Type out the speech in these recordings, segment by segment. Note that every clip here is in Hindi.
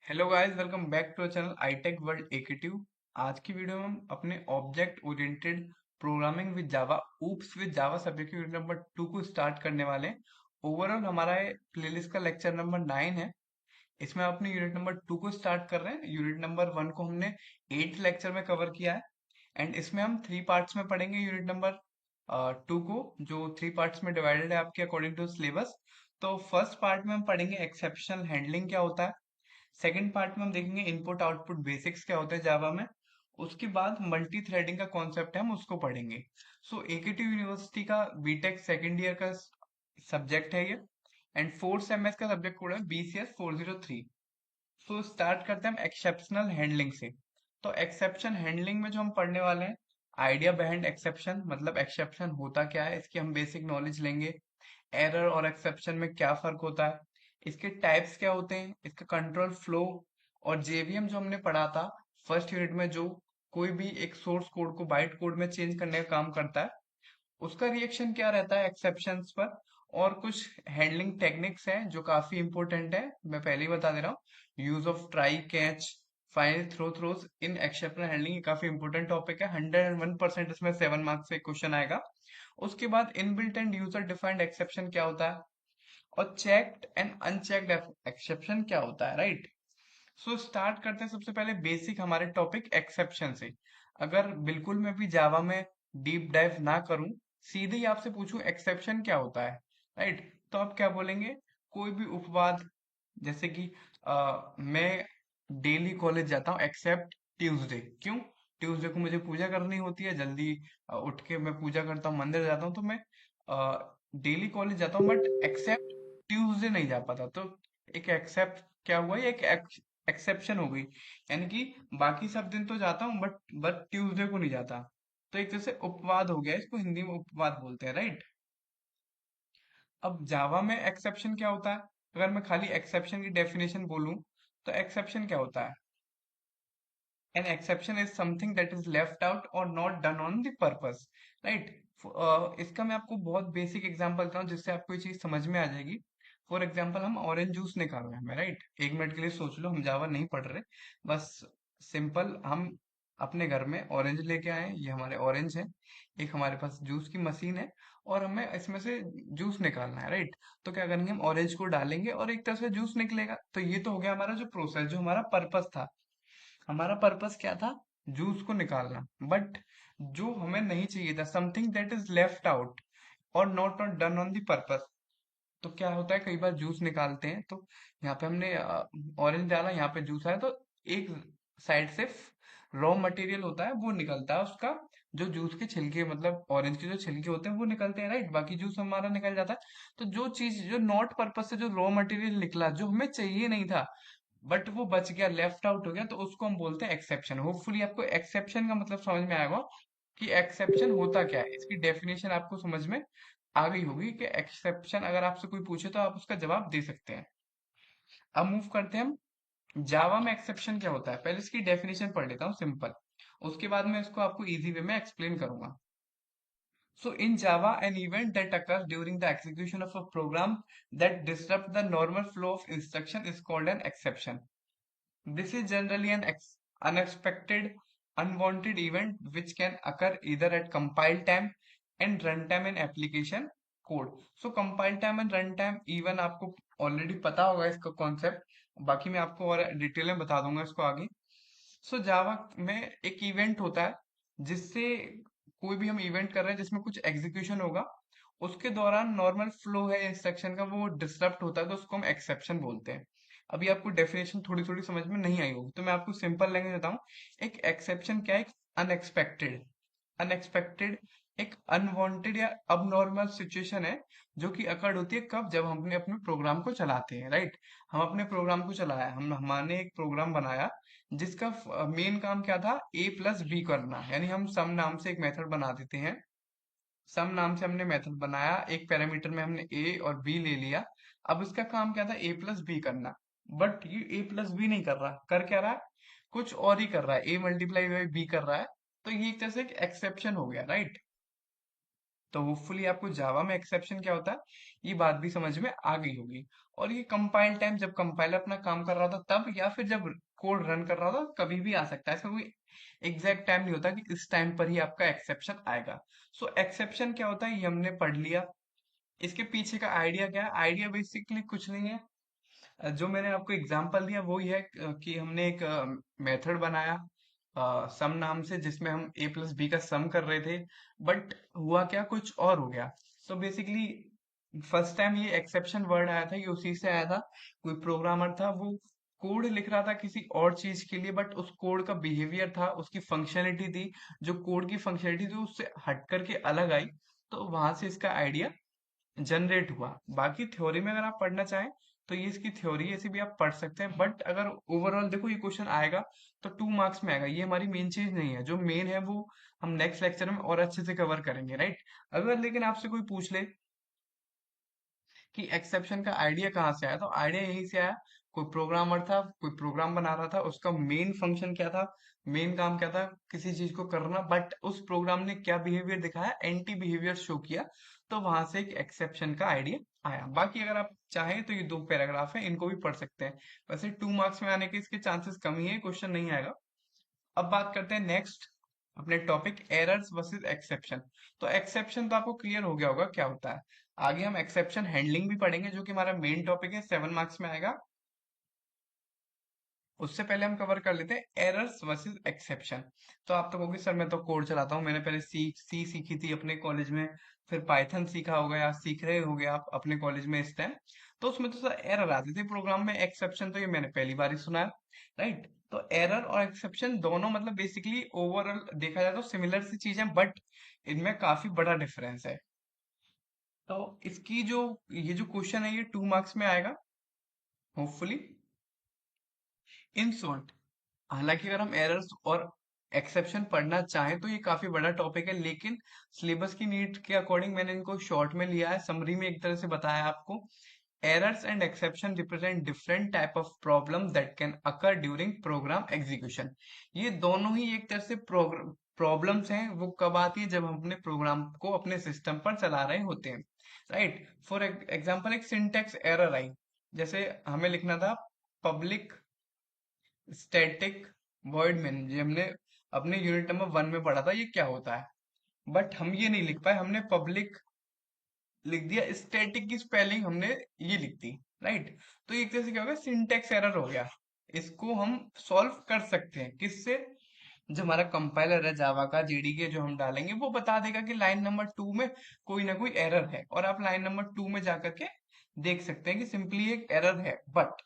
Hello guys, welcome back to channel iTech world एकेटिव। आज की वीडियो में हम अपने object oriented programming with Java oops with Java subject unit number 2 को स्टार्ट करने वाले हैं। ओवरऑल हमारा प्लेलिस्ट का लेक्चर नंबर 9 है। इसमें हम अपने यूनिट नंबर 2 को स्टार्ट कर रहे हैं। यूनिट नंबर 1 को हमने 8 लेक्चर में कवर किया है एंड इसमें हम 3 पार्ट्स में पढ़ेंगे यूनिट नंबर 2 को, जो 3 पार्ट्स में डिवाइडेड है आपके अकॉर्डिंग टू सिलेबस। तो फर्स्ट पार्ट में हम पढ़ेंगे एक्सेप्शनल हैंडलिंग क्या होता है। सेकंड पार्ट में हम देखेंगे इनपुट आउटपुट बेसिक्स क्या होते हैं जावा में। उसके बाद मल्टी थ्रेडिंग का कॉन्सेप्ट है, हम उसको पढ़ेंगे। सो एकेटिव यूनिवर्सिटी का बीटेक सेकेंड ईयर का सब्जेक्ट है ये एंड फोर्थ सेमेस्टर का सब्जेक्ट कोड है BCS 403। सो स्टार्ट करते हैं हम एक्सेप्शनल हैंडलिंग से। तो एक्सेप्शन हैंडलिंग में जो हम पढ़ने वाले हैं, आइडिया बिहाइंड एक्सेप्शन, मतलब एक्सेप्शन होता क्या है इसकी हम बेसिक नॉलेज लेंगे। एरर और एक्सेप्शन में क्या फर्क होता है, इसके टाइप्स क्या होते हैं, इसका कंट्रोल फ्लो और जेवीएम जो हमने पढ़ा था फर्स्ट यूनिट में, जो कोई भी एक सोर्स कोड को बाइट कोड में चेंज करने का काम करता है, उसका रिएक्शन क्या रहता है एक्सेप्शंस पर। और कुछ हैंडलिंग टेक्निक्स हैं जो काफी इंपॉर्टेंट है, मैं पहले ही बता दे रहा हूँ। Use of try catch final throws in exceptional handling, ये काफी इंपॉर्टेंट टॉपिक है। 101% इसमें 7 मार्क्स से क्वेश्चन आएगा। उसके बाद inbuilt and user defined exception क्या होता है, और चेक्ड एंड अनचेक्ड एक्सेप्शन क्या होता है, राइट। सो स्टार्ट करते हैं सबसे पहले बेसिक हमारे टॉपिक एक्सेप्शन से। अगर बिल्कुल मैं भी जावा में डीप डाइव ना करूं, सीधे ही आपसे पूछूं एक्सेप्शन क्या होता है, राइट, तो आप क्या बोलेंगे। कोई भी उपवाद, जैसे कि मैं डेली कॉलेज जाता हूँ एक्सेप्ट ट्यूसडे। क्यों? ट्यूसडे को मुझे पूजा करनी होती है, जल्दी उठ के मैं पूजा करता हूँ, मंदिर जाता हूँ, तो मैं डेली कॉलेज जाता हूँ, बट एक्सेप्ट ट्यूसडे नहीं जा पाता। तो एक एक्सेप्ट क्या हुआ, ये एक एक्सेप्शन हो गई। यानी कि बाकी सब दिन तो जाता हूँ, बट ट्यूसडे को नहीं जाता। तो एक तरह से उपवाद हो गया, इसको हिंदी में उपवाद बोलते हैं, राइट। अब जावा में एक्सेप्शन क्या होता है, अगर मैं खाली एक्सेप्शन की डेफिनेशन बोलूं, तो एक्सेप्शन क्या होता है। An exception is something that is left out और not done on the purpose, right. इसका मैं आपको बहुत बेसिक एग्जांपल देता हूँ जिससे आपको ये चीज समझ में आ जाएगी। फॉर एग्जांपल, हम ऑरेंज जूस निकाल रहे हैं हमें, राइट। 1 मिनट के लिए सोच लो, हम जावा नहीं पढ़ रहे, बस सिंपल हम अपने घर में ऑरेंज लेके आए हैं, ये हमारे ऑरेंज है। एक हमारे पास जूस की मशीन है और हमें इसमें से जूस निकालना है, राइट। तो क्या करेंगे, हम ऑरेंज को डालेंगे और एक तरह से जूस निकलेगा। तो ये तो हो गया हमारा जो प्रोसेस, जो हमारा पर्पस था। हमारा पर्पस क्या था, जूस को निकालना। बट जो हमें नहीं चाहिए था, something that is left out और not not done on the purpose. तो क्या होता है, कई बार जूस निकालते हैं तो यहाँ पे हमने ऑरेंज डाला, यहाँ पे जूस आया, तो एक साइड से रॉ मटेरियल होता है वो निकलता है उसका। जो जूस के छिलके, मतलब ऑरेंज के जो छिलके होते हैं वो निकलते हैं, राइट, बाकी जूस हमारा निकल जाता है। तो जो चीज जो नॉट पर्पस से जो रॉ मटेरियल निकला, जो हमें चाहिए नहीं था, बट वो बच गया, लेफ्ट आउट हो गया, तो उसको हम बोलते हैं एक्सेप्शन। होपफुली आपको एक्सेप्शन का मतलब समझ में आएगा कि एक्सेप्शन होता क्या है, इसकी डेफिनेशन आपको समझ में आ गई होगी कि एक्सेप्शन अगर आपसे कोई पूछे तो आप उसका जवाब दे सकते हैं। अब मूव करते हैं हम जावा में एक्सेप्शन क्या होता है। पहले इसकी डेफिनेशन पढ़ लेता हूँ सिंपल, उसके बाद मैं इसको आपको इजी वे में एक्सप्लेन करूंगा। So in Java, an event that occurs during the execution of a program that disrupts the normal flow of instruction is called an exception. This is generally an unexpected, unwanted event which can occur either at compile time and runtime in application code. So compile time and runtime even आपको already पता होगा इसका concept, बाकी मैं आपको और डिटेल में बता दूंगा इसको आगे। सो जावा में एक इवेंट होता है जिससे कोई भी हम इवेंट कर रहे हैं जिसमें कुछ एग्जीक्यूशन होगा, उसके दौरान नॉर्मल फ्लो है इंस्ट्रक्शन का वो डिसरप्ट होता है, तो उसको हम एक्सेप्शन बोलते हैं। अभी आपको डेफिनेशन थोड़ी थोड़ी समझ में नहीं आई होगी, तो मैं आपको सिंपल लैंग्वेज बताऊं। एक एक्सेप्शन क्या है, एक अनएक्सपेक्टेड अनएक्सपेक्टेड एक अनवांटेड या अबनॉर्मल सिचुएशन है, जो कि अकर्ड होती है कब, जब हम अपने अपने प्रोग्राम को चलाते हैं, राइट। हम अपने प्रोग्राम को चलाया, हम हमने एक प्रोग्राम बनाया जिसका मेन काम क्या था, A+B करना। यानी हम सम नाम से एक मेथड बना देते हैं। सम नाम से हमने मेथड बनाया, एक पैरामीटर में हमने A और B ले लिया। अब इसका काम क्या था, A+B करना। बट ये A+B नहीं कर रहा, कर क्या रहा है, कुछ और ही कर रहा है, A × B कर रहा है। तो ये एक तरह से एक एक्सेप्शन हो गया, राइट। तो होपफुली आपको जावा में एक्सेप्शन क्या होता है ये बात भी समझ में आ गई होगी। और ये कंपाइल टाइम, जब कंपाइलर अपना काम कर रहा था तब, या फिर जब कोड रन कर रहा था, कभी भी आ सकता है। इसका कोई एग्जैक्ट टाइम नहीं होता कि इस टाइम पर ही आपका एक्सेप्शन आएगा। सो एक्सेप्शन क्या होता है ये हमने पढ़ लिया। इसके पीछे का आइडिया क्या है? आइडिया बेसिकली कुछ नहीं है। जो मैंने आपको एग्जांपल दिया वो ही है कि हमने एक मेथड बनाया सम नाम से, जिसमें हम a प्लस बी का सम कर रहे थे। बट हुआ क्या, कुछ और हो गया। तो बेसिकली फर्स्ट टाइम ये एक्सेप्शन वर्ड आया था, ये उसी से आया था। कोई प्रोग्रामर था, वो कोड लिख रहा था किसी और चीज के लिए, बट उस कोड का बिहेवियर था, उसकी फंक्शनलिटी थी, जो कोड की फंक्शनलिटी थी उससे हट करके अलग आई। तो वहां से इसका आइडिया जनरेट हुआ। बाकी थ्योरी में अगर आप पढ़ना चाहें तो ये इसकी थ्योरी ऐसी भी आप पढ़ सकते हैं। बट अगर ओवरऑल देखो ये क्वेश्चन आएगा तो 2 मार्क्स में आएगा। ये हमारी मेन चीज नहीं है, जो मेन है वो हम नेक्स्ट लेक्चर में और अच्छे से कवर करेंगे, राइट। अगर लेकिन आपसे कोई पूछ ले कि एक्सेप्शन का आइडिया कहाँ से आया, तो आइडिया यहीं से आया। कोई प्रोग्रामर था, कोई प्रोग्राम बना रहा था, उसका मेन फंक्शन क्या था, मेन काम क्या था, किसी चीज को करना। बट उस प्रोग्राम ने क्या बिहेवियर दिखाया, एंटी बिहेवियर शो किया। तो वहां से एक एक्सेप्शन का आइडिया आया। बाकी अगर आप चाहें तो ये 2 पैराग्राफ है, इनको भी पढ़ सकते हैं। वैसे 2 मार्क्स में आने के इसके चांसेस कम ही है, क्वेश्चन नहीं आएगा। अब बात करते हैं नेक्स्ट अपने टॉपिक एरर्स वर्सेस एक्सेप्शन। तो एक्सेप्शन तो आपको क्लियर हो गया होगा क्या होता है। आगे हम एक्सेप्शन हैंडलिंग भी पढ़ेंगे, जो कि हमारा मेन टॉपिक है, 7 मार्क्स में आएगा। उससे पहले हम कवर कर लेते हैं एरर्स वर्सेस एक्सेप्शन। तो आप तो कहोगे सर मैं तो कोड चलाता हूँ, मैंने पहले सी सीखी थी अपने कॉलेज में, फिर पाइथन सीखा होगा या सीख रहे होगे आप अपने कॉलेज में इस टाइम। तो उसमें तो सर एरर आती थी प्रोग्राम में, एक्सेप्शन तो ये मैंने पहली बार ही सुना है, राइट। तो एरर और एक्सेप्शन दोनों मतलब बेसिकली ओवरऑल देखा जाए तो सिमिलर सी चीज है, बट इनमें काफी बड़ा डिफरेंस है। तो इसकी जो ये जो क्वेश्चन है ये 2 मार्क्स में आएगा होपफुली। इन शॉर्ट, हालांकि अगर हम एरर्स और एक्सेप्शन पढ़ना चाहें तो ये काफी बड़ा टॉपिक है, लेकिन सिलेबस की नीड के अकॉर्डिंग मैंने इनको शॉर्ट में लिया है, समरी में एक तरह से बताया आपको। Errors and exception represent different type of problem that can occur during program execution. ये दोनों ही एक तरह से प्रॉब्लम्स हैं, वो कब आती है, जब हम अपने प्रोग्राम को अपने सिस्टम पर चला रहे होते हैं, राइट। फॉर एग्जाम्पल एक सिंटेक्स एरर आई, जैसे हमें लिखना था पब्लिक स्टैटिक वॉइड मेन, ये हमने अपने यूनिट नंबर 1 में पढ़ा था ये क्या होता है। बट हम ये नहीं लिख पाए, हमने पब्लिक लिख दिया, स्टैटिक की स्पेलिंग हमने ये लिख दी, राइट। तो एक तरह से क्या हो गया, सिंटेक्स एरर हो गया। इसको हम सॉल्व कर सकते हैं किससे, जो हमारा कंपाइलर है जावा का जेडीके जो हम डालेंगे, वो बता देगा कि लाइन नंबर 2 में कोई ना कोई एरर है, और आप लाइन नंबर 2 में जाकर के देख सकते हैं कि सिंपली एक एरर है। बट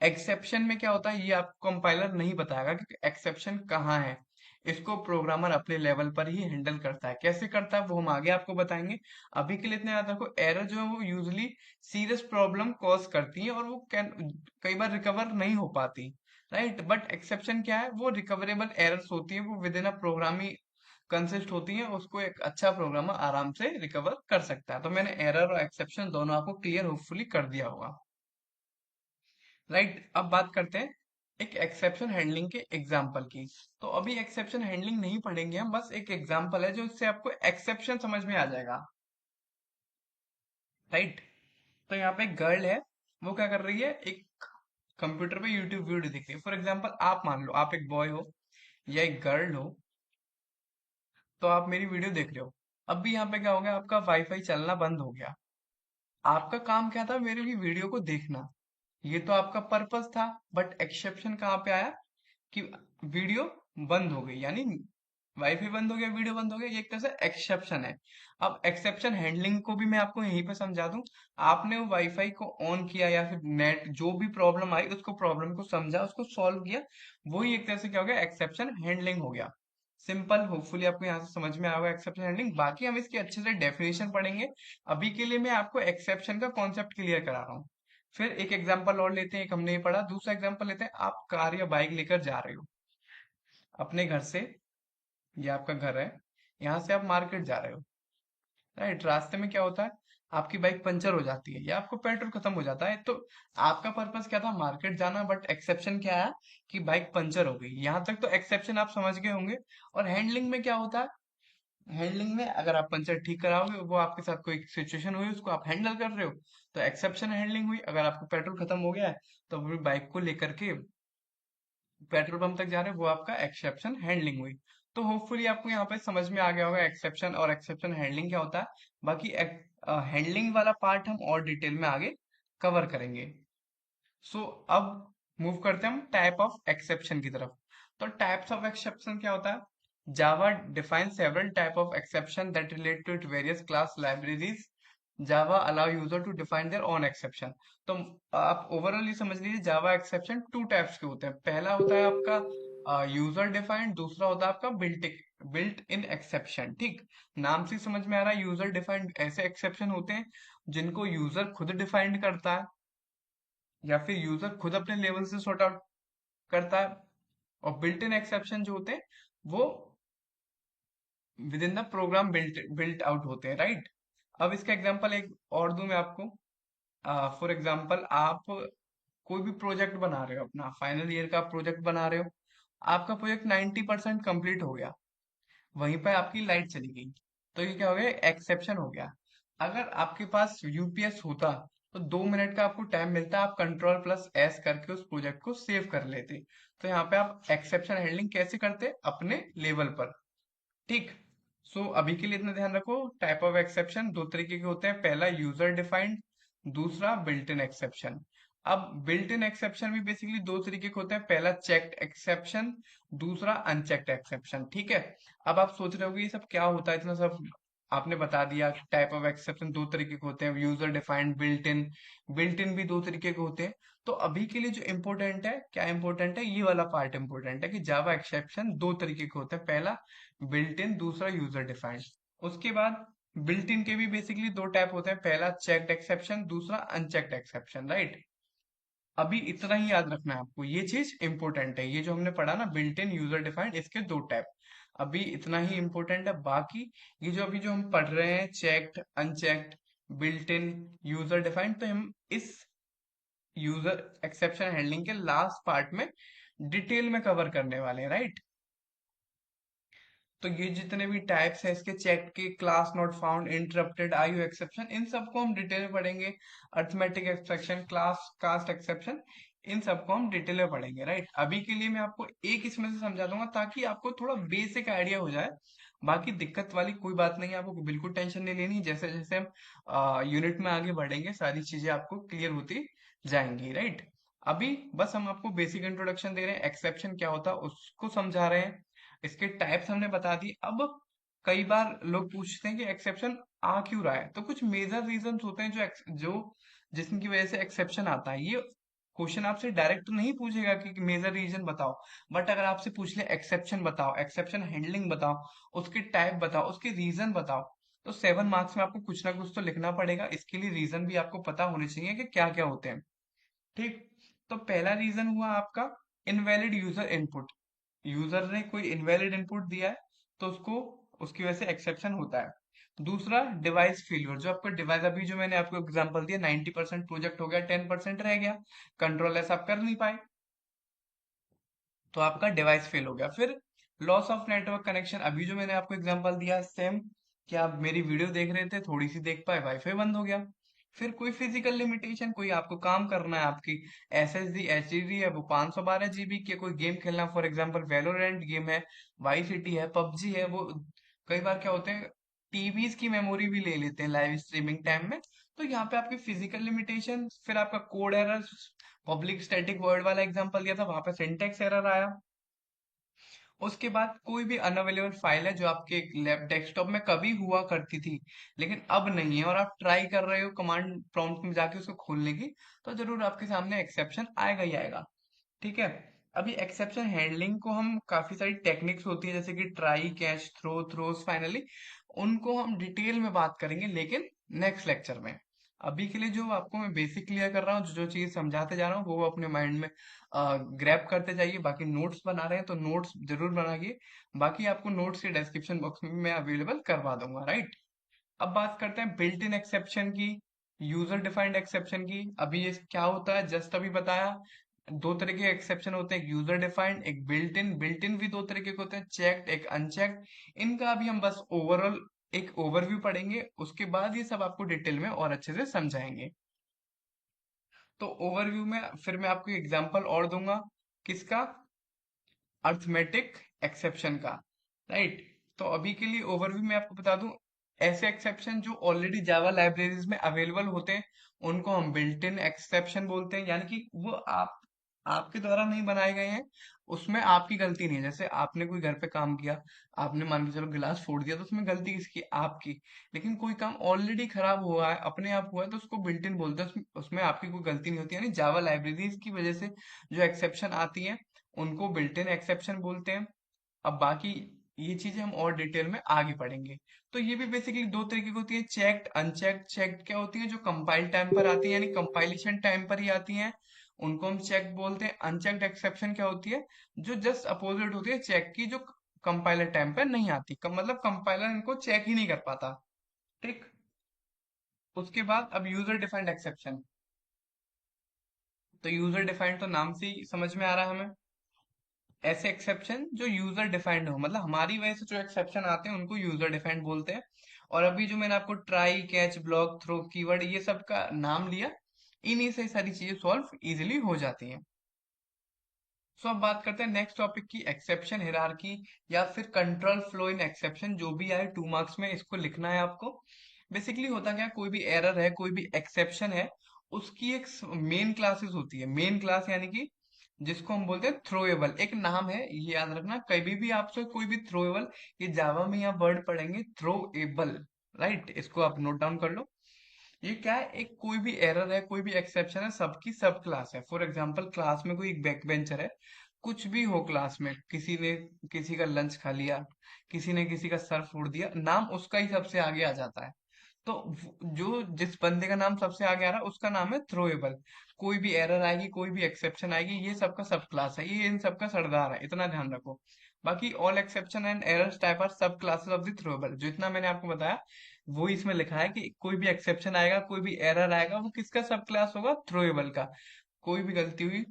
एक्सेप्शन में क्या होता है ये आपको कंपाइलर नहीं बताएगा कि एक्सेप्शन कहाँ है। इसको प्रोग्रामर अपने लेवल पर ही हैंडल करता है। कैसे करता है वो हम आगे आपको बताएंगे। अभी के लिए इतना याद रखो, एरर जो है वो यूजली सीरियस प्रॉब्लम कॉज करती है, और वो कई बार रिकवर नहीं हो पाती, राइट। बट एक्सेप्शन क्या है, वो रिकवरेबल एरर्स होती है, वो विद इन अ प्रोग्राम ही कंसिस्ट होती है, उसको एक अच्छा प्रोग्रामर आराम से रिकवर कर सकता है। तो मैंने एरर और एक्सेप्शन दोनों आपको क्लियर होपफुली कर दिया होगा, राइट। अब बात करते हैं एक एक्सेप्शन हैंडलिंग के एग्जाम्पल की। तो अभी एक्सेप्शन हैंडलिंग नहीं पढ़ेंगे हम, बस एक एग्जाम्पल है जो इससे आपको एक्सेप्शन समझ में आ जाएगा, राइट। तो यहाँ पे एक गर्ल है, वो क्या कर रही है, एक कंप्यूटर पे यूट्यूब वीडियो देख रही है। फॉर एग्जाम्पल आप मान लो आप एक बॉय हो या एक गर्ल हो, तो आप मेरी वीडियो देख रहे हो। अब भी यहाँ पे क्या हो गया, आपका वाईफाई चलना बंद हो गया। आपका काम क्या था, मेरी भी वीडियो को देखना, ये तो आपका पर्पस था। बट एक्सेप्शन कहाँ पे आया कि वीडियो बंद हो गई, यानी वाईफाई बंद हो गया, वीडियो बंद हो गया, ये एक तरह से एक्सेप्शन है। अब एक्सेप्शन हैंडलिंग को भी मैं आपको यहीं पे समझा दूं। आपने वो वाईफाई को ऑन किया या फिर नेट जो भी प्रॉब्लम आई, उसको प्रॉब्लम को समझा, उसको सॉल्व किया, वही एक तरह से क्या हो गया, एक्सेप्शन हैंडलिंग हो गया। सिंपल, होपफुली आपको यहाँ से समझ में आएगा एक्सेप्शन हैंडलिंग। बाकी हम इसकी अच्छे से डेफिनेशन पढ़ेंगे। अभी के लिए मैं आपको एक्सेप्शन का कॉन्सेप्ट क्लियर करा रहा हूँ। फिर एक एग्जांपल और लेते हैं, एक हमने ये पढ़ा, दूसरा एग्जांपल लेते हैं। आप कार या बाइक लेकर जा रहे हो अपने घर से, ये आपका घर है, यहाँ से आप मार्केट जा रहे हो, राइट। रास्ते में क्या होता है, आपकी बाइक पंचर हो जाती है या आपको पेट्रोल खत्म हो जाता है। तो आपका पर्पस क्या था, मार्केट जाना, बट एक्सेप्शन क्या है कि बाइक पंचर हो गई। यहाँ तक तो एक्सेप्शन आप समझ गए होंगे। और हैंडलिंग में क्या होता है, हैंडलिंग में अगर आप पंचर ठीक कराओगे, वो आपके साथ कोई सिचुएशन हुई उसको आप हैंडल कर रहे हो, तो एक्सेप्शन हैंडलिंग हुई। अगर आपको पेट्रोल खत्म हो गया है तो अपनी बाइक को लेकर के पेट्रोल पंप तक जा रहे हो, वो आपका एक्सेप्शन हैंडलिंग हुई। तो होपफुली आपको यहाँ पे समझ में आ गया होगा एक्सेप्शन और एक्सेप्शन हैंडलिंग क्या होता है। बाकी हैंडलिंग वाला पार्ट हम और डिटेल में आगे कवर करेंगे। सो अब मूव करते हैं हम टाइप ऑफ एक्सेप्शन की तरफ। तो टाइप्स ऑफ एक्सेप्शन क्या होता है? Java define several type of exception that relate to it various class libraries. Java allow user to define their own exception. तो आप ओवरऑल ये समझ लीजिए, जावा एक्सेप्शन टू टाइप्स के होते हैं। पहला होता है आपका यूजर डिफाइंड, दूसरा होता है आपका बिल्ट इन एक्सेप्शन। ठीक, नाम से समझ में आ रहा है, यूजर डिफाइंड ऐसे एक्सेप्शन होते हैं जिनको यूजर खुद डिफाइंड करता है या फिर यूजर खुद अपने लेवल से सॉर्ट आउट करता है। और बिल्ट इन एक्सेप्शन जो होते हैं वो within the program built built out होते हैं, राइट। अब इसका एग्जांपल एक और दूं मैं आपको। फॉर एग्जांपल, आप कोई भी प्रोजेक्ट बना रहे हो, अपना फाइनल ईयर का प्रोजेक्ट बना रहे हो, आपका प्रोजेक्ट 90% कंप्लीट हो गया, वहीं पर आपकी लाइट चली गई, तो ये क्या हो गया? एक्सेप्शन हो गया। अगर आपके पास यूपीएस होता तो 2 मिनट का आपको टाइम मिलता, आप कंट्रोल प्लस एस करके उस प्रोजेक्ट को सेव कर लेते। तो यहाँ पे आप एक्सेप्शन हैंडलिंग कैसे करते? अपने लेवल पर। ठीक। सो अभी के लिए इतना ध्यान रखो, टाइप ऑफ एक्सेप्शन दो तरीके के होते हैं, पहला यूजर डिफाइंड, दूसरा बिल्ट इन एक्सेप्शन। अब बिल्ट इन एक्सेप्शन भी बेसिकली दो तरीके के होते हैं, पहला चेक्ड एक्सेप्शन, दूसरा अनचेक्ड एक्सेप्शन। ठीक है। अब आप सोच रहे हो ये सब क्या होता है, इतना सब आपने बता दिया। टाइप ऑफ एक्सेप्शन दो तरीके के होते हैं, यूजर डिफाइंड, बिल्ट इन भी दो तरीके के होते हैं। तो अभी के लिए जो इम्पोर्टेंट है, क्या इम्पोर्टेंट है, ये वाला पार्ट इम्पोर्टेंट है कि जावा एक्सेप्शन दो तरीके के होते हैं, पहला बिल्ट इन, दूसरा यूजर डिफाइंड। उसके बाद बिल्ट इन के भी बेसिकली दो टाइप होते हैं, पहला चेक्ड एक्सेप्शन, दूसरा अनचेक्ड एक्सेप्शन, राइट। अभी इतना ही याद रखना है आपको, ये चीज इंपॉर्टेंट है, ये जो हमने पढ़ा ना, बिल्ट इन, यूजर डिफाइंड, इसके दो टाइप। अभी इतना ही इंपॉर्टेंट है। बाकी ये जो अभी जो हम पढ़ रहे हैं, checked, unchecked, built in, user defined, तो हम इस यूजर एक्सेप्शन हैंडलिंग के लास्ट पार्ट में डिटेल में कवर करने वाले हैं, राइट। तो ये जितने भी टाइप्स हैं इसके, चेक के, class not found, interrupted, IO exception, इन सबको हम डिटेल में पढ़ेंगे। Arithmetic exception, class cast exception, इन सबको हम डिटेल में पढ़ेंगे, राइट। अभी के लिए मैं आपको एक इसमें से समझा दूंगा ताकि आपको थोड़ा बेसिक आइडिया हो जाए। बाकी दिक्कत वाली कोई बात नहीं है, आपको बिल्कुल टेंशन नहीं लेनी। जैसे जैसे हम यूनिट में आगे बढ़ेंगे, सारी चीजें आपको क्लियर होती जाएंगी, राइट। अभी बस हम आपको बेसिक इंट्रोडक्शन दे रहे हैं, एक्सेप्शन क्या होता है उसको समझा रहे हैं, इसके टाइप्स हमने बता दी। अब कई बार लोग पूछते हैं कि एक्सेप्शन आ क्यों रहा है, तो कुछ मेजर रीजंस होते हैं जो जिसकी वजह से एक्सेप्शन आता है। ये क्वेश्चन आपसे डायरेक्ट नहीं पूछेगा कि मेजर रीजन बताओ, बट अगर आपसे पूछ ले एक्सेप्शन बताओ, एक्सेप्शन हैंडलिंग बताओ, उसके टाइप बताओ, उसके रीजन बताओ, तो 7 मार्क्स में आपको कुछ ना कुछ तो लिखना पड़ेगा। इसके लिए रीजन भी आपको पता होने चाहिए कि क्या क्या होते हैं। ठीक। तो पहला रीजन हुआ आपका इनवैलिड यूजर इनपुट। यूजर ने कोई इनवैलिड इनपुट दिया है तो उसको, उसकी वजह से एक्सेप्शन होता है। दूसरा डिवाइस फेलियर, जो आपका डिवाइस, अभी जो मैंने आपको एग्जांपल दिया, 90% प्रोजेक्ट हो गया, 10% रह गया, कंट्रोल ऐसा आप कर नहीं पाए, तो आपका डिवाइस फेल हो गया। फिर लॉस ऑफ नेटवर्क कनेक्शन, अभी जो मैंने आपको एग्जांपल दिया सेम, कि आप मेरी वीडियो देख रहे थे, थोड़ी सी देख पाए, वाईफाई बंद हो गया। फिर कोई फिजिकल लिमिटेशन, कोई आपको काम करना है, आपकी एसएसडी एचडीडी है वो 512 GB की है, कोई गेम खेलना, फॉर एग्जांपल वैलोरेंट गेम है, वाई सिटी है, पबजी है, वो कई बार क्या होते हैं, टीवीज की मेमोरी भी ले लेते हैं लाइव स्ट्रीमिंग टाइम में। तो यहाँ पे आपकी फिजिकल लिमिटेशन, फिर आपका code error, public static word वाला एग्जांपल दिया था, वहां पे सिंटेक्स एरर आया। उसके बाद कोई भी अनअवेलेबल फाइल है जो आपके लैप डेस्कटॉप में कभी हुआ करती थी लेकिन अब नहीं है, और आप ट्राई कर रहे हो कमांड प्रॉम्प्ट में जाके उसको खोलने की, तो जरूर आपके सामने एक्सेप्शन आएगा ही आएगा। ठीक है। अभी एक्सेप्शन हैंडलिंग को हम, काफी सारी टेक्निक्स होती है जैसे कि ट्राई, कैच, थ्रोस, फाइनली, उनको हम डिटेल में बात करेंगे लेकिन नेक्स्ट लेक्चर में। अभी के लिए जो आपको मैं बेसिक क्लियर कर रहा हूँ, जो जो चीज समझाते जा रहा हूँ, वो अपने माइंड में ग्रैब करते जाइए। बाकी नोट्स बना रहे हैं तो नोट्स जरूर बनाइए। बाकी आपको नोट्स के डिस्क्रिप्शन बॉक्स में मैं अवेलेबल करवा दूंगा, राइट। अब बात करते हैं बिल्ट इन एक्सेप्शन की, यूजर डिफाइंड एक्सेप्शन की। अभी ये क्या होता है, जस्ट अभी बताया। दो तरह के एक्सेप्शन होते हैं, एक यूजर डिफाइंड, एक बिल्ट इन। बिल्ट इन भी दो तरीके के होते हैं, चेक्ड एक अनचेक्ड। इनका अभी हम बस ओवरऑल एक ओवरव्यू पढ़ेंगे, उसके बाद ये सब आपको डिटेल में और अच्छे से समझाएंगे। तो ओवरव्यू में फिर मैं आपको एग्जांपल और दूंगा, किसका? अर्थमेटिक एक्सेप्शन का, राइट। तो अभी के लिए ओवरव्यू में आपको बता दूं, ऐसे एक्सेप्शन जो ऑलरेडी जावा लाइब्रेरीज में अवेलेबल होते हैं उनको हम बिल्ट इन एक्सेप्शन बोलते हैं, यानी कि वो आपके द्वारा नहीं बनाए गए हैं, उसमें आपकी गलती नहीं है। जैसे आपने कोई घर पे काम किया, आपने मान के चलो गिलास फोड़ दिया, तो उसमें गलती किसकी? आपकी। लेकिन कोई काम ऑलरेडी खराब हुआ है, अपने आप हुआ है, तो उसको बिल्ट इन बोलते हैं, उसमें आपकी कोई गलती नहीं होती। यानी जावा लाइब्रेरीज की वजह से जो एक्सेप्शन आती है उनको बिल्ट इन एक्सेप्शन बोलते हैं। अब बाकी ये चीजें हम और डिटेल में आगे पढ़ेंगे। तो ये भी बेसिकली दो तरीके की होती है, चेक्ड अनचेक्ड। चेक्ड क्या होती है? जो कंपाइल टाइम पर आती है, यानी कंपाइलेशन टाइम पर ही आती है, उनको हम चेक बोलते हैं। अनचेक्ड एक्सेप्शन क्या होती है? जो जस्ट अपोजिट होती है चेक की, जो कंपाइलर टाइम पर नहीं आती, मतलब कंपाइलर इनको चेक ही नहीं कर पाता। ठीक। उसके बाद अब यूजर डिफाइंड एक्सेप्शन। तो यूजर डिफाइंड तो नाम से ही समझ में आ रहा है हमें, ऐसे एक्सेप्शन जो यूजर डिफाइंड हो, मतलब हमारी वजह से जो एक्सेप्शन आते हैं उनको यूजर डिफाइंड बोलते हैं। और अभी जो मैंने आपको try, catch, block, throw, keyword ये सब का नाम लिया, इन्हीं से सारी चीजें सॉल्व इजीली हो जाती हैं। सो अब बात करते हैं नेक्स्ट टॉपिक की, एक्सेप्शन हिरारकी या फिर कंट्रोल फ्लो इन एक्सेप्शन। जो भी आए 2 मार्क्स में इसको लिखना है आपको। बेसिकली होता क्या है, कोई भी एरर है, कोई भी एक्सेप्शन है, उसकी एक मेन क्लासेस होती है। मेन क्लास यानी कि जिसको हम बोलते हैं थ्रोएबल, एक नाम है, ये याद रखना। कभी भी आपसे कोई भी थ्रोएबल, ये जावा में या वर्ड पढ़ेंगे थ्रोएबल, राइट, इसको आप नोट डाउन कर लो। ये क्या है? एक कोई भी एरर है, कोई भी एक्सेप्शन है, सबकी सब क्लास है। फॉर एग्जांपल क्लास में कोई एक बैक बेंचर है, कुछ भी हो क्लास में, किसी ने किसी का लंच खा लिया, किसी ने किसी का सर फोड़ दिया, नाम उसका ही सबसे आगे आ जाता है। तो जो जिस बंदे का नाम सबसे आगे आ रहा है उसका नाम है थ्रोएबल। कोई भी एरर आएगी, कोई भी एक्सेप्शन आएगी, ये सबका सब क्लास है, ये इन सबका सरदार है, इतना ध्यान रखो। बाकी all exception and errors type are सब क्लासेस ऑफ द थ्रोएबल, जो इतना मैंने आपको बताया वो इसमें लिखा है कि कोई भी एक्सेप्शन आएगा, कोई भी एरर आएगा, वो किसका सब क्लास होगा? थ्रोएबल का। कोई भी गलती हुई,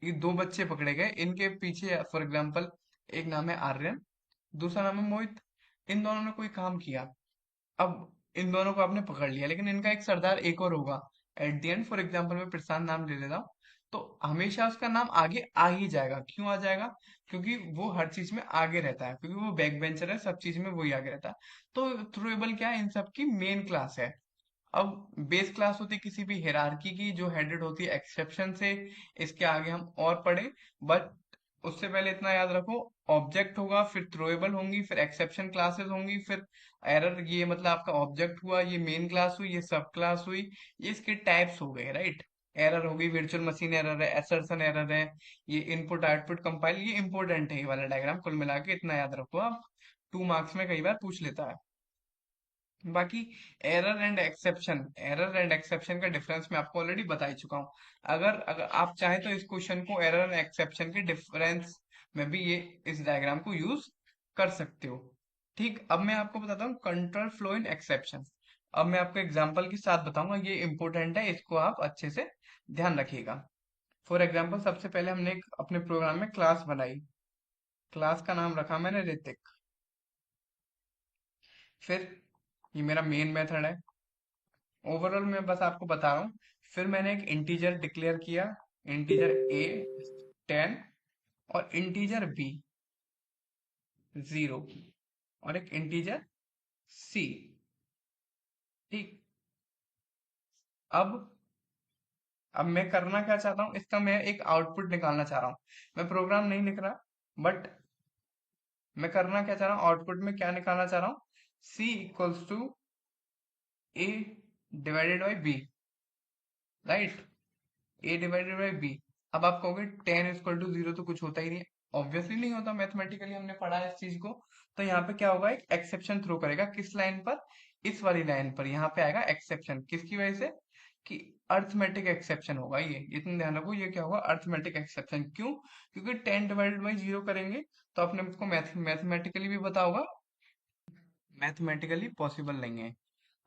ये दो बच्चे पकड़े गए, इनके पीछे फॉर एग्जाम्पल एक नाम है आर्यन, दूसरा नाम है मोहित, इन दोनों ने कोई काम किया। अब इन दोनों को आपने पकड़ लिया, लेकिन इनका एक सरदार एक और होगा at the end. For example मैं प्रशांत नाम ले लेता हूँ, तो हमेशा उसका नाम आगे आ ही जाएगा। क्यों आ जाएगा? क्योंकि वो हर चीज में आगे रहता है, क्योंकि वो बैक बेंचर है, सब चीज में वही आगे रहता है। तो थ्रूएबल क्या है? इन सब की मेन क्लास है। अब बेस क्लास होती है किसी भी हिरारकी की, जो हेडेड होती है एक्सेप्शन से। इसके आगे हम और पढ़े, बट उससे पहले इतना याद रखो, ऑब्जेक्ट होगा, फिर थ्रोएबल होंगी, फिर एक्सेप्शन क्लासेस होंगी, फिर एरर, ये मतलब आपका ऑब्जेक्ट हुआ, ये मेन क्लास हुई, ये सब क्लास हुई, ये इसके टाइप्स हो गए, राइट। एरर होगी, वर्चुअल मशीन एरर है, एसर्शन एरर है, ये इनपुट आउटपुट कंपाइल, ये इंपॉर्टेंट है ये वाला डायग्राम, कुल मिला के इतना याद रखो आप, 2 मार्क्स में कई बार पूछ लेता है। बाकी एरर एंड एक्सेप्शन का डिफरेंस मैं आपको ऑलरेडी बता ही चुका हूँ। अगर अगर आप चाहें तो इस क्वेश्चन को एरर एंड एक्सेप्शन के डिफरेंस में भी ये इस डायग्राम को यूज कर सकते हो। ठीक, अब मैं आपको बताता हूँ कंट्रोल फ्लो इन एक्सेप्शन। अब मैं आपको एग्जांपल के साथ बताऊंगा, ये इंपॉर्टेंट है, इसको आप अच्छे से ध्यान रखिएगा। फॉर एग्जाम्पल सबसे पहले हमने एक अपने प्रोग्राम में क्लास बनाई, क्लास का नाम रखा मैंने ऋतिक। फिर ये मेरा मेन मेथड है, ओवरऑल मैं बस आपको बता रहा हूँ। फिर मैंने एक इंटीजर डिक्लेयर किया, इंटीजर ए 10, और इंटीजर बी 0, और एक इंटीजर सी। ठीक। अब अब मैं करना क्या चाहता हूँ, इसका मैं एक आउटपुट निकालना चाह रहा हूँ। मैं प्रोग्राम नहीं लिख रहा, बट मैं करना क्या चाह रहा हूँ, आउटपुट में क्या निकालना चाह रहा हूँ, C equals to A divided by B, right. A divided by B. अब आप कहोगे 10 = 0 तो कुछ होता ही नहीं है। ऑब्वियसली नहीं होता, मैथमेटिकली हमने पढ़ा है इस चीज को। तो यहाँ पे क्या होगा, एक एक्सेप्शन थ्रो करेगा, किस लाइन पर? इस वाली लाइन पर। यहाँ पे आएगा एक्सेप्शन, किसकी वजह से? कि अर्थमेटिक एक्सेप्शन होगा ये, इतना ध्यान रखो, ये क्या होगा? Arithmetic exception. क्यों? क्योंकि 10 ÷ 0 करेंगे तो अपने उसको मैथमेटिकली भी पता होगा, मैथमेटिकली पॉसिबल नहीं है।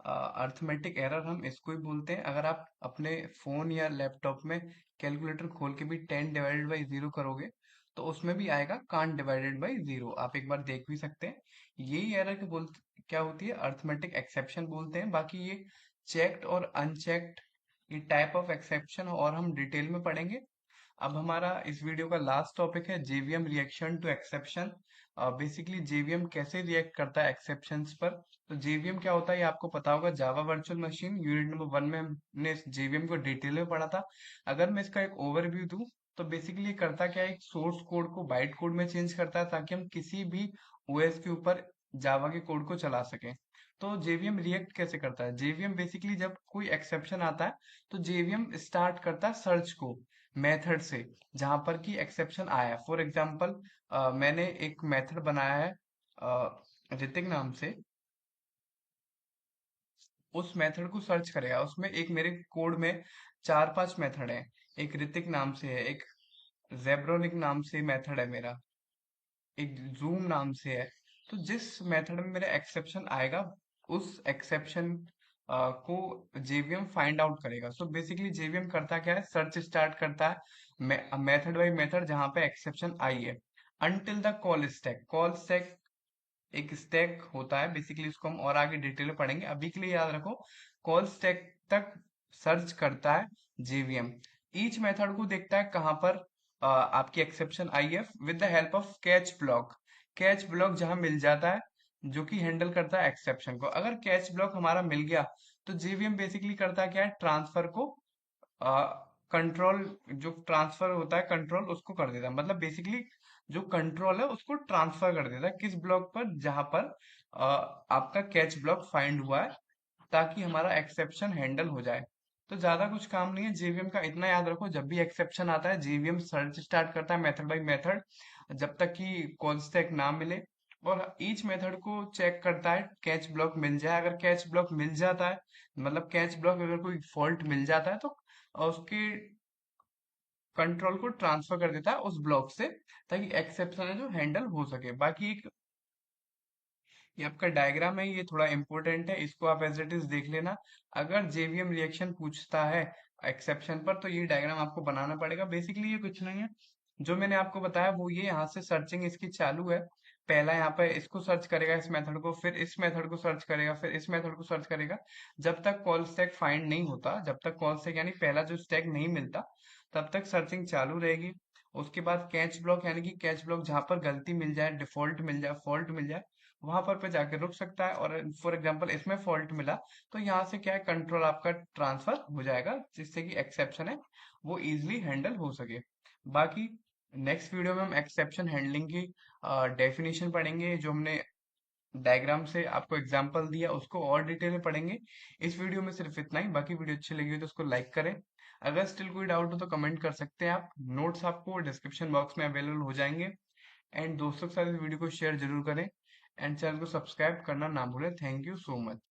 अर्थमेटिक एरर हम इसको ही बोलते हैं। अगर आप अपने फोन या लैपटॉप में कैलकुलेटर खोल के भी 10 डिवाइडेड बाई जीरो करोगे तो उसमें भी आएगा कांट डिवाइडेड बाई जीरो। आप एक बार देख भी सकते हैं। यही एरर के बोल क्या होती है, अर्थमेटिक एक्सेप्शन बोलते हैं। बाकी ये चेक्ड और अनचेक्ड ये टाइप ऑफ एक्सेप्शन और हम डिटेल में पढ़ेंगे। अब हमारा इस वीडियो का लास्ट टॉपिक है JVM reaction to exception. Basically JVM कैसे रिएक्ट करता है एक्सेप्शंस पर। तो जेवीएम क्या होता है ये आपको पता होगा, Java virtual machine. Unit number 1 में हमने जेवीएम को डिटेल में पढ़ा था। अगर मैं इसका एक ओवरव्यू दूं तो बेसिकली ये करता क्या है, एक सोर्स कोड को बाइट कोड में चेंज करता है ताकि हम किसी भी ओएस के ऊपर जावा के कोड को चला सकें। तो जेवीएम रिएक्ट कैसे करता है, जेवीएम बेसिकली जब कोई एक्सेप्शन आता है तो जेवीएम स्टार्ट करता है सर्च को मेथड से जहां पर कि एक्सेप्शन आया है। फॉर एग्जांपल मैंने एक मेथड बनाया है ऋतिक नाम से। उस मेथड को सर्च करेगा, उसमें एक मेरे कोड में 4-5 मेथड है। एक ऋतिक नाम से है, एक जेब्रोनिक नाम से मेथड है मेरा, एक जूम नाम से है। तो जिस मेथड में मेरा एक्सेप्शन आएगा उस एक्सेप्शन को जेवीएम फाइंड आउट करेगा। सो बेसिकली जेवीएम करता क्या है, सर्च स्टार्ट करता है मेथड बाय मेथड जहां पे एक्सेप्शन आई है until the call stack. Call stack एक स्टैक होता है बेसिकली, इसको हम और आगे डिटेल में पढ़ेंगे। अभी के लिए याद रखो, कॉल स्टैक तक सर्च करता है जेवीएम। ईच मेथड को देखता है कहां पर आपकी एक्सेप्शन आई है with the help of catch block. Catch block जहां मिल जाता है जो कि हैंडल करता है एक्सेप्शन को। अगर कैच ब्लॉक हमारा मिल गया तो जेवीएम बेसिकली करता क्या है, ट्रांसफर को कंट्रोल, जो ट्रांसफर होता है कंट्रोल उसको कर देता है। मतलब बेसिकली जो कंट्रोल है उसको ट्रांसफर कर देता है किस ब्लॉक पर, जहां पर आपका कैच ब्लॉक फाइंड हुआ है ताकि हमारा एक्सेप्शन हैंडल हो जाए। तो ज्यादा कुछ काम नहीं है जेवीएम का, इतना याद रखो जब भी एक्सेप्शन आता है जेवीएम सर्च स्टार्ट करता है मेथड बाय मेथड जब तक कि कॉल स्टैक ना मिले। और ईच मेथड को चेक करता है कैच ब्लॉक मिल जाए। अगर कैच ब्लॉक मिल जाता है, मतलब कैच ब्लॉक अगर कोई फॉल्ट मिल जाता है तो उसके कंट्रोल को ट्रांसफर कर देता है उस ब्लॉक से ताकि एक्सेप्शन है जो हैंडल हो सके। बाकी एक ये आपका डायग्राम है, ये थोड़ा इंपॉर्टेंट है, इसको आप एज इट इज देख लेना। अगर जेवीएम रिएक्शन पूछता है एक्सेप्शन पर तो ये डायग्राम आपको बनाना पड़ेगा। बेसिकली ये कुछ नहीं है, जो मैंने आपको बताया वो ये, यहाँ से सर्चिंग इसकी चालू है। पहला यहाँ पे इसको सर्च करेगा इस मेथड को, फिर इस मेथड को सर्च करेगा, फिर इस मेथड को सर्च करेगा। जब तक कॉल स्टैक फाइंड नहीं होता, जब तक कॉल स्टैक यानी पहला जो स्टैक नहीं मिलता तब तक सर्चिंग चालू रहेगी। उसके बाद कैच ब्लॉक यानी कि कैच ब्लॉक जहां पर गलती मिल जाए, डिफॉल्ट मिल जाए, फॉल्ट मिल जाए, वहां पर पे जाके रुक सकता है। और फॉर एग्जांपल इसमें फॉल्ट मिला तो यहाँ से क्या है, कंट्रोल आपका ट्रांसफर हो जाएगा जिससे कि एक्सेप्शन है वो इजिली हैंडल हो सके। बाकी नेक्स्ट वीडियो में हम एक्सेप्शन हैंडलिंग की डेफिनेशन पढ़ेंगे, जो हमने डायग्राम से आपको एग्जांपल दिया उसको और डिटेल में पढ़ेंगे। इस वीडियो में सिर्फ इतना ही। बाकी वीडियो अच्छी लगी हो तो उसको लाइक करें। अगर स्टिल कोई डाउट हो तो कमेंट कर सकते हैं आप। नोट्स आपको डिस्क्रिप्शन बॉक्स में अवेलेबल हो जाएंगे। एंड दोस्तों के साथ इस वीडियो को शेयर जरूर करें एंड चैनल को सब्सक्राइब करना ना भूलें। Thank you so much.